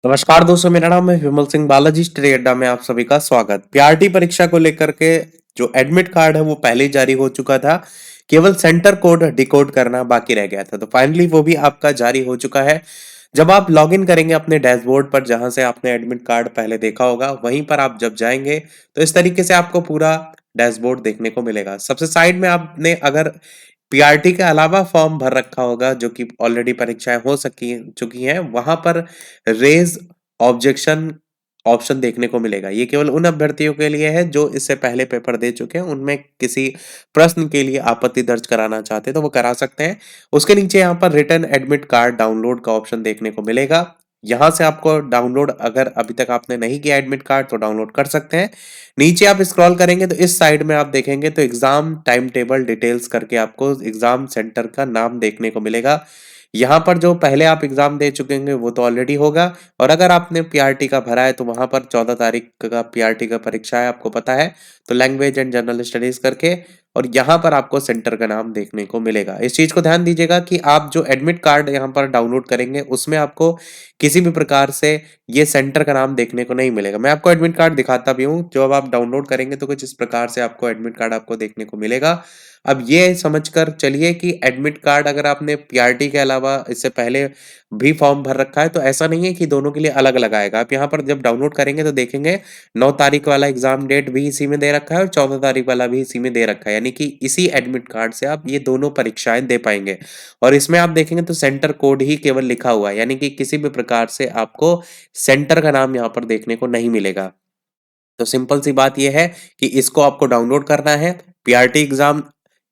नमस्कार दोस्तों, मेरा नाम है विमल सिंह बालाजी स्टडी अड्डा में आप सभी का स्वागत। पीआरटी परीक्षा को लेकर के जो एडमिट कार्ड है वो पहले ही जारी हो चुका था। केवल सेंटर कोड डिकोड करना बाकी रह गया था, तो फाइनली वो भी आपका जारी हो चुका है। जब आप लॉगिन करेंगे अपने डैशबोर्ड पर, जहां से आपने एडमिट कार्ड पहले देखा होगा, वहीं पर आप जब जाएंगे तो इस तरीके से आपको पूरा डैशबोर्ड देखने को मिलेगा। सबसे साइड में आपने अगर पीआरटी के अलावा फॉर्म भर रखा होगा, जो कि ऑलरेडी परीक्षाएं हो सकी चुकी हैं, वहां पर रेज ऑब्जेक्शन ऑप्शन देखने को मिलेगा। ये केवल उन अभ्यर्थियों के लिए है जो इससे पहले पेपर दे चुके हैं, उनमें किसी प्रश्न के लिए आपत्ति दर्ज कराना चाहते हैं तो वो करा सकते हैं। उसके नीचे यहाँ पर रिटर्न एडमिट कार्ड डाउनलोड का ऑप्शन देखने को मिलेगा। यहाँ से आपको डाउनलोड, अगर अभी तक आपने नहीं किया एडमिट कार्ड, तो डाउनलोड कर सकते हैं। नीचे आप स्क्रॉल करेंगे तो इस साइड में आप देखेंगे तो एग्जाम टाइम टेबल डिटेल्स करके आपको एग्जाम सेंटर का नाम देखने को मिलेगा। यहाँ पर जो पहले आप एग्जाम दे चुके होंगे वो तो ऑलरेडी होगा, और अगर आपने पीआरटी का भरा है तो वहां पर 14 तारीख का पीआरटी का परीक्षा है, आपको पता है। तो लैंग्वेज एंड जनरल स्टडीज करके, और यहाँ पर आपको सेंटर का नाम देखने को मिलेगा। इस चीज को ध्यान दीजिएगा कि आप जो एडमिट कार्ड यहाँ पर डाउनलोड करेंगे उसमें आपको किसी भी प्रकार से ये सेंटर का नाम देखने को नहीं मिलेगा। मैं आपको एडमिट कार्ड दिखाता भी हूँ, जो अब आप डाउनलोड करेंगे तो कुछ इस प्रकार से आपको एडमिट कार्ड आपको देखने को मिलेगा। अब ये समझकर चलिए कि एडमिट कार्ड अगर आपने पीआरटी के अलावा इससे पहले भी फॉर्म भर रखा है तो ऐसा नहीं है कि दोनों के लिए अलग अलग आएगा। आप यहाँ पर जब डाउनलोड करेंगे तो देखेंगे 9 तारीख वाला एग्जाम डेट भी इसी में दे रखा है और 14 तारीख वाला भी इसी में दे रखा है, यानी कि इसी एडमिट कार्ड से आप ये दोनों परीक्षाएं दे पाएंगे। और इसमें आप देखेंगे तो सेंटर कोड ही केवल लिखा हुआ है, यानी कि किसी भी प्रकार से आपको सेंटर का नाम यहाँ पर देखने को नहीं मिलेगा। तो सिंपल सी बात यह है कि इसको आपको डाउनलोड करना है पीआरटी एग्जाम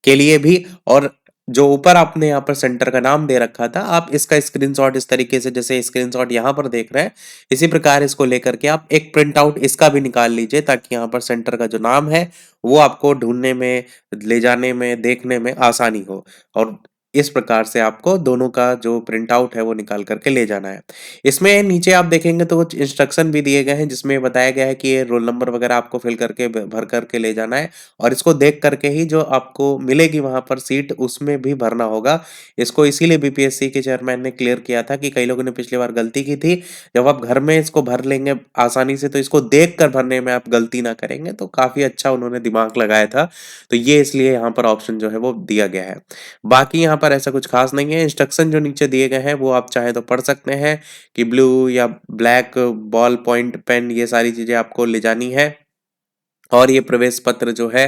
के लिए भी, और जो ऊपर आपने यहाँ पर सेंटर का नाम दे रखा था, आप इसका स्क्रीनशॉट इस तरीके से, जैसे स्क्रीनशॉट यहाँ पर देख रहे हैं, इसी प्रकार इसको लेकर के आप एक प्रिंट आउट इसका भी निकाल लीजिए, ताकि यहाँ पर सेंटर का जो नाम है वो आपको ढूंढने में, ले जाने में, देखने में आसानी हो। और इस प्रकार से आपको दोनों का जो प्रिंट आउट है वो निकाल करके ले जाना है। इसमें नीचे आप देखेंगे तो कुछ इंस्ट्रक्शन भी दिए गए हैं, जिसमें बताया गया है कि ये रोल नंबर वगैरह आपको फिल करके भर करके ले जाना है, और इसको देख करके ही जो आपको मिलेगी वहां पर सीट, उसमें भी भरना होगा। इसको इसीलिए बीपीएससी के चेयरमैन ने क्लियर किया था कि कई लोगों ने पिछली बार गलती की थी। जब आप घर में इसको भर लेंगे आसानी से, तो इसको देख कर भरने में आप गलती ना करेंगे, तो काफी अच्छा उन्होंने दिमाग लगाया था। तो ये इसलिए यहाँ पर ऑप्शन जो है वो दिया गया है। बाकी यहाँ पर ऐसा कुछ खास नहीं है। इंस्ट्रक्शन जो नीचे दिए गए हैं वो आप चाहे तो पढ़ सकते हैं, कि ब्लू या ब्लैक बॉल पॉइंट पेन, ये सारी चीजें आपको ले जानी है। और ये प्रवेश पत्र जो है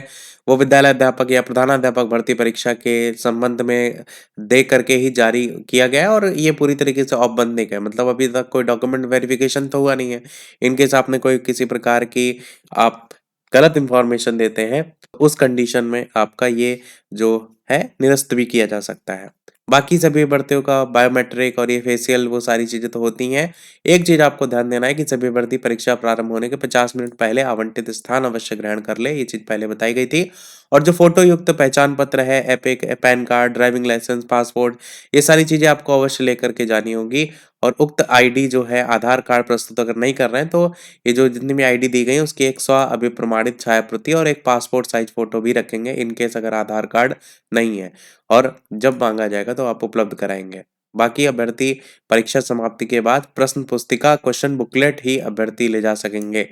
वो विद्यालय अध्यापक या प्रधानाध्यापक भर्ती परीक्षा के संबंध में दे करके ही जारी किया गया है, और ये पूरी तरीके से औपबंधिक है। मतलब अभी तक कोई डॉक्यूमेंट वेरिफिकेशन तो हुआ नहीं है। इनकेस आपने कोई किसी प्रकार की आप गलत इंफॉर्मेशन देते हैं, तो उस कंडीशन में आपका ये जो है निरस्त भी किया जा सकता है। बाकी सभी भर्तियों का बायोमेट्रिक और ये फेशियल, वो सारी चीजें तो होती हैं। एक चीज आपको ध्यान देना है कि सभी भर्ती परीक्षा प्रारंभ होने के 50 मिनट पहले आवंटित स्थान अवश्य ग्रहण कर ले, ये चीज पहले बताई गई थी। और जो फोटो युक्त पहचान पत्र है, EPIC, PAN card, driving licence, passport, ये सारी चीजें आपको अवश्य लेकर के जानी होगी। और उक्त आईडी जो है, आधार कार्ड प्रस्तुत अगर नहीं कर रहे हैं तो ये जो जितनी भी आईडी दी गई है उसकी एक 100 अभिप्रमाणित छाया प्रति और एक पासपोर्ट साइज फोटो भी रखेंगे, इनकेस अगर आधार कार्ड नहीं है। और जब मांगा जाएगा तो आप उपलब्ध कराएंगे। बाकी अभ्यर्थी परीक्षा समाप्ति के बाद प्रश्न पुस्तिका, क्वेश्चन बुकलेट ही अभ्यर्थी ले जा सकेंगे।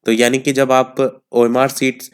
तो यानी कि जब आप ओएमआर सीट्स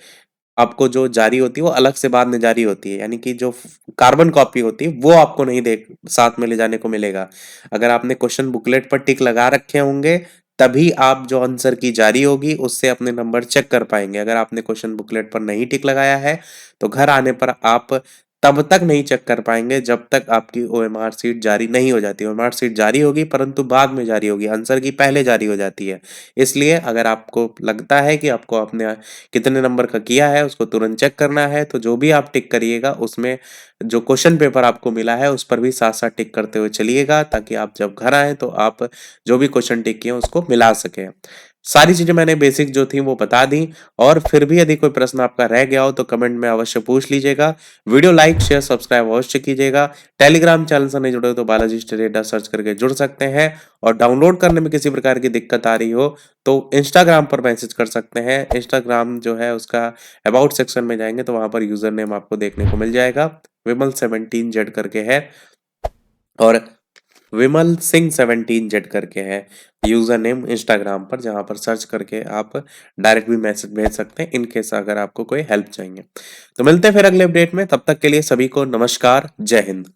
आपको जो जारी होती है वो अलग से बाद में जारी होती है, यानी कि जो कार्बन कॉपी होती है वो आपको नहीं देख साथ में ले जाने को मिलेगा। अगर आपने क्वेश्चन बुकलेट पर टिक लगा रखे होंगे, तभी आप जो आंसर की जारी होगी उससे अपने नंबर चेक कर पाएंगे। अगर आपने क्वेश्चन बुकलेट पर नहीं टिक लगाया है तो घर आने पर आप तब तक नहीं चेक कर पाएंगे जब तक आपकी ओएमआर सीट जारी नहीं हो जाती। ओएमआर सीट जारी होगी परंतु बाद में जारी होगी, आंसर की पहले जारी हो जाती है। इसलिए अगर आपको लगता है कि आपको अपने कितने नंबर का किया है उसको तुरंत चेक करना है, तो जो भी आप टिक करिएगा उसमें जो क्वेश्चन पेपर आपको मिला है उस पर भी साथ साथ टिक करते हुए चलिएगा, ताकि आप जब घर आए तो आप जो भी क्वेश्चन टिक किए उसको मिला सके। सारी चीजें मैंने बेसिक जो थी वो बता दी। और फिर भी यदि कोई प्रश्न आपका रह गया हो तो कमेंट में अवश्य पूछ लीजिएगा। वीडियो लाइक शेयर सब्सक्राइब अवश्य कीजिएगा। टेलीग्राम चैनल से नहीं जुड़े हो तो बालाजी स्टडी अड्डा सर्च करके जुड़ सकते हैं। और डाउनलोड करने में किसी प्रकार की दिक्कत आ रही हो तो इंस्टाग्राम पर मैसेज कर सकते हैं। इंस्टाग्राम जो है उसका अबाउट सेक्शन में जाएंगे तो वहां पर यूजर नेम आपको देखने को मिल जाएगा, विमल 17 जेड करके है। और विमल सिंह 17 जेड करके है यूजर नेम इंस्टाग्राम पर, जहां पर सर्च करके आप डायरेक्ट भी मैसेज भेज सकते हैं इन केस अगर आपको कोई हेल्प चाहिए। तो मिलते हैं फिर अगले अपडेट में, तब तक के लिए सभी को नमस्कार, जय हिंद।